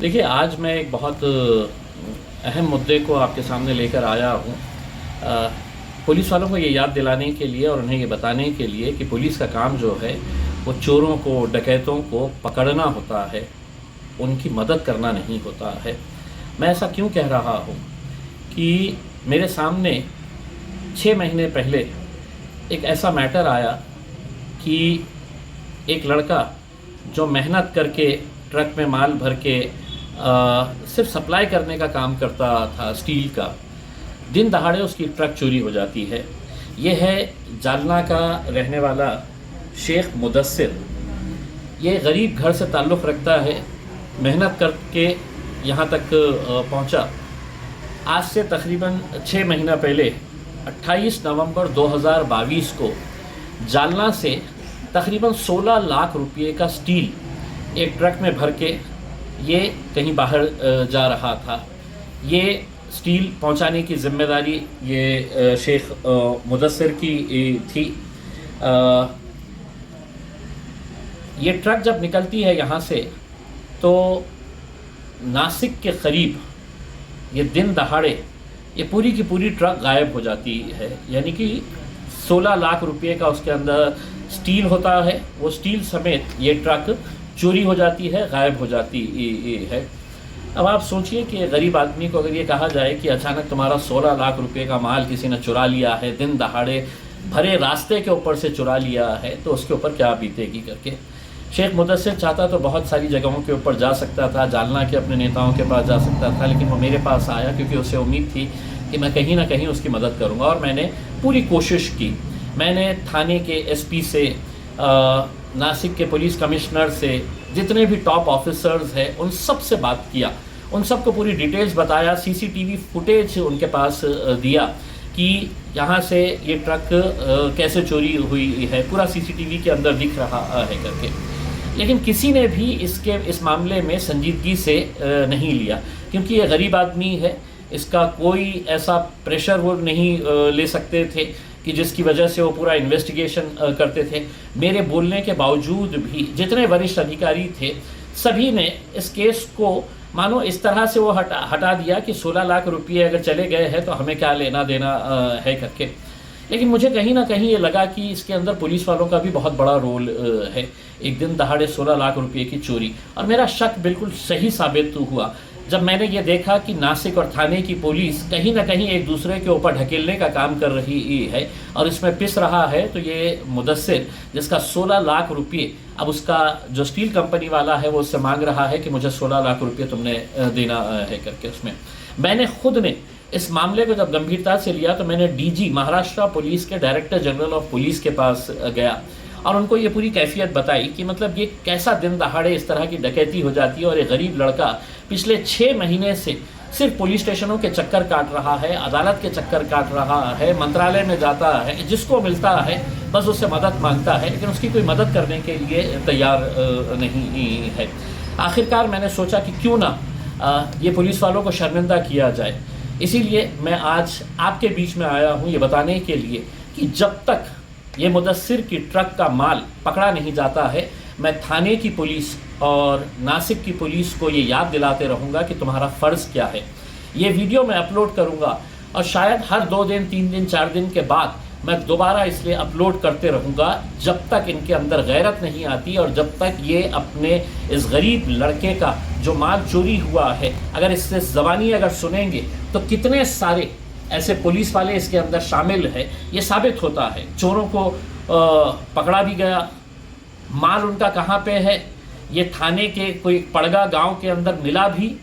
देखिए, आज मैं एक बहुत अहम मुद्दे को आपके सामने लेकर आया हूँ। पुलिस वालों को ये याद दिलाने के लिए और उन्हें ये बताने के लिए कि पुलिस का काम जो है वो चोरों को, डकैतों को पकड़ना होता है, उनकी मदद करना नहीं होता है। मैं ऐसा क्यों कह रहा हूँ कि मेरे सामने 6 महीने पहले एक ऐसा मैटर आया कि एक लड़का जो मेहनत करके ट्रक में माल भर के सिर्फ सप्लाई करने का काम करता था स्टील का, दिन दहाड़े उसकी ट्रक चोरी हो जाती है। ये है जालना का रहने वाला शेख मुदस्सिर। ये गरीब घर से ताल्लुक़ रखता है, मेहनत करके यहाँ तक पहुँचा। आज से तकरीबन 6 महीना पहले 28 नवंबर 2022 को जालना से तकरीबन 16 लाख रुपये का स्टील एक ट्रक में भर के ये कहीं बाहर जा रहा था। ये स्टील पहुंचाने की ज़िम्मेदारी ये शेख मुदस्सिर की थी। ये ट्रक जब निकलती है यहाँ से तो नासिक के करीब ये दिन दहाड़े ये पूरी की पूरी ट्रक गायब हो जाती है। यानी कि 16 लाख रुपये का उसके अंदर स्टील होता है, वो स्टील समेत ये ट्रक चोरी हो जाती है, गायब हो जाती है। अब आप सोचिए कि गरीब आदमी को अगर ये कहा जाए कि अचानक तुम्हारा 16 लाख रुपए का माल किसी ने चुरा लिया है, दिन दहाड़े भरे रास्ते के ऊपर से चुरा लिया है, तो उसके ऊपर क्या बीतेगी करके। शेख मुदस्सिर चाहता तो बहुत सारी जगहों के ऊपर जा सकता था, जालना के अपने नेताओं के पास जा सकता था, लेकिन वो मेरे पास आया क्योंकि उसे उम्मीद थी कि मैं कहीं ना कहीं उसकी मदद करूँगा। और मैंने पूरी कोशिश की। मैंने थाने के एसपी से, नासिक के पुलिस कमिश्नर से, जितने भी टॉप ऑफिसर्स हैं उन सब से बात किया, उन सब को पूरी डिटेल्स बताया, सीसीटीवी फुटेज उनके पास दिया कि यहाँ से ये ट्रक कैसे चोरी हुई है, पूरा सीसीटीवी के अंदर दिख रहा है करके। लेकिन किसी ने भी इस मामले में संजीदगी से नहीं लिया, क्योंकि ये गरीब आदमी है, इसका कोई ऐसा प्रेशर वो नहीं ले सकते थे कि जिसकी वजह से वो पूरा इन्वेस्टिगेशन करते थे। मेरे बोलने के बावजूद भी जितने वरिष्ठ अधिकारी थे सभी ने इस केस को मानो इस तरह से वो हटा दिया कि 16 लाख रुपये अगर चले गए हैं तो हमें क्या लेना देना है करके। लेकिन मुझे कहीं ना कहीं ये लगा कि इसके अंदर पुलिस वालों का भी बहुत बड़ा रोल है। एक दिन दहाड़े 16 लाख रुपये की चोरी, और मेरा शक बिल्कुल सही साबित हुआ जब मैंने ये देखा कि नासिक और थाने की पुलिस कहीं ना कहीं एक दूसरे के ऊपर ढकेलने का काम कर रही है और इसमें पिस रहा है। तो ये मुदस्सिर, जिसका 16 लाख रुपये, अब उसका जो स्टील कंपनी वाला है वो उससे मांग रहा है कि मुझे 16 लाख रुपये तुमने देना है करके। उसमें मैंने खुद ने इस मामले को जब गंभीरता से लिया तो मैंने डीजी महाराष्ट्र पुलिस के डायरेक्टर जनरल ऑफ पुलिस के पास गया और उनको ये पूरी कैफियत बताई कि मतलब ये कैसा दिन दहाड़े इस तरह की डकैती हो जाती है। और ये गरीब लड़का पिछले 6 महीने से सिर्फ पुलिस स्टेशनों के चक्कर काट रहा है, अदालत के चक्कर काट रहा है, मंत्रालय में जाता है, जिसको मिलता है बस उससे मदद मांगता है, लेकिन उसकी कोई मदद करने के लिए तैयार नहीं है। आखिरकार मैंने सोचा कि क्यों ना ये पुलिस वालों को शर्मिंदा किया जाए। इसीलिए मैं आज आपके बीच में आया हूँ ये बताने के लिए कि जब तक ये मुदस्सिर की ट्रक का माल पकड़ा नहीं जाता है, मैं थाने की पुलिस और नासिक की पुलिस को ये याद दिलाते रहूँगा कि तुम्हारा फ़र्ज़ क्या है। ये वीडियो मैं अपलोड करूँगा और शायद हर 2 दिन, 3 दिन, 4 दिन के बाद मैं दोबारा इसलिए अपलोड करते रहूँगा जब तक इनके अंदर गैरत नहीं आती और जब तक ये अपने इस गरीब लड़के का जो माल चोरी हुआ है, अगर इससे ज़बानी अगर सुनेंगे तो कितने सारे ऐसे पुलिस वाले इसके अंदर शामिल है ये साबित होता है। चोरों को पकड़ा भी गया, माल उनका कहाँ पे है ये थाने के कोई पड़गा गांव के अंदर मिला भी,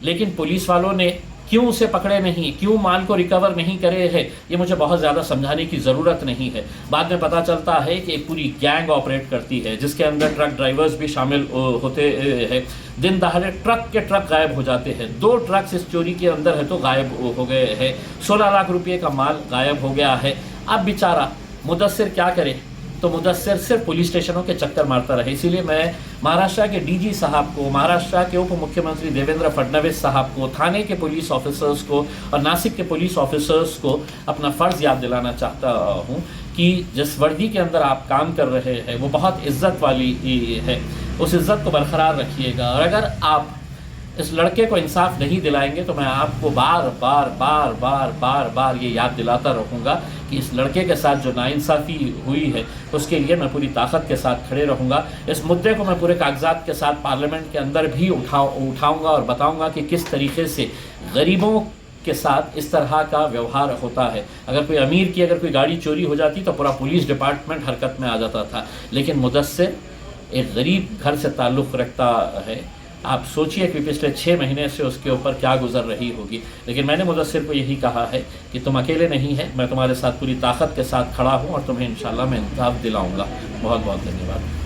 लेकिन पुलिस वालों ने क्यों उसे पकड़े नहीं, क्यों माल को रिकवर नहीं करे हैं, ये मुझे बहुत ज़्यादा समझाने की ज़रूरत नहीं है। बाद में पता चलता है कि एक पूरी गैंग ऑपरेट करती है जिसके अंदर ट्रक ड्राइवर्स भी शामिल होते हैं। दिन दहाड़े ट्रक के ट्रक गायब हो जाते हैं। 2 ट्रक्स इस चोरी के अंदर है तो गायब हो गए हैं। 16 लाख रुपये का माल गायब हो गया है। अब बेचारा मुदस्सिर क्या करे, तो मुदस्सिर सिर्फ पुलिस स्टेशनों के चक्कर मारता रहे। इसीलिए मैं महाराष्ट्र के डीजी साहब को, महाराष्ट्र के उप मुख्यमंत्री देवेंद्र फडणवीस साहब को, थाने के पुलिस ऑफिसर्स को और नासिक के पुलिस ऑफिसर्स को अपना फ़र्ज़ याद दिलाना चाहता हूँ कि जिस वर्दी के अंदर आप काम कर रहे हैं वो बहुत इज़्ज़त वाली है, उस इज़्ज़त को बरकरार रखिएगा। और अगर आप इस लड़के को इंसाफ नहीं दिलाएंगे तो मैं आपको बार बार बार बार बार बार ये याद दिलाता रहूँगा कि इस लड़के के साथ जो नाइंसाफ़ी हुई है उसके लिए मैं पूरी ताकत के साथ खड़े रहूँगा। इस मुद्दे को मैं पूरे कागजात के साथ पार्लियामेंट के अंदर भी उठाऊँगा और बताऊँगा कि किस तरीके से गरीबों के साथ इस तरह का व्यवहार होता है। अगर कोई अमीर की अगर कोई गाड़ी चोरी हो जाती तो पूरा पुलिस डिपार्टमेंट हरकत में आ जाता था, लेकिन मुदस्सिर एक गरीब घर से ताल्लुक़ रखता है। आप सोचिए कि पिछले 6 महीने से उसके ऊपर क्या गुजर रही होगी। लेकिन मैंने मुदस्सिर को यही कहा है कि तुम अकेले नहीं है, मैं तुम्हारे साथ पूरी ताकत के साथ खड़ा हूँ और तुम्हें इंशाल्लाह मैं इंसाफ दिलाऊँगा। बहुत बहुत धन्यवाद।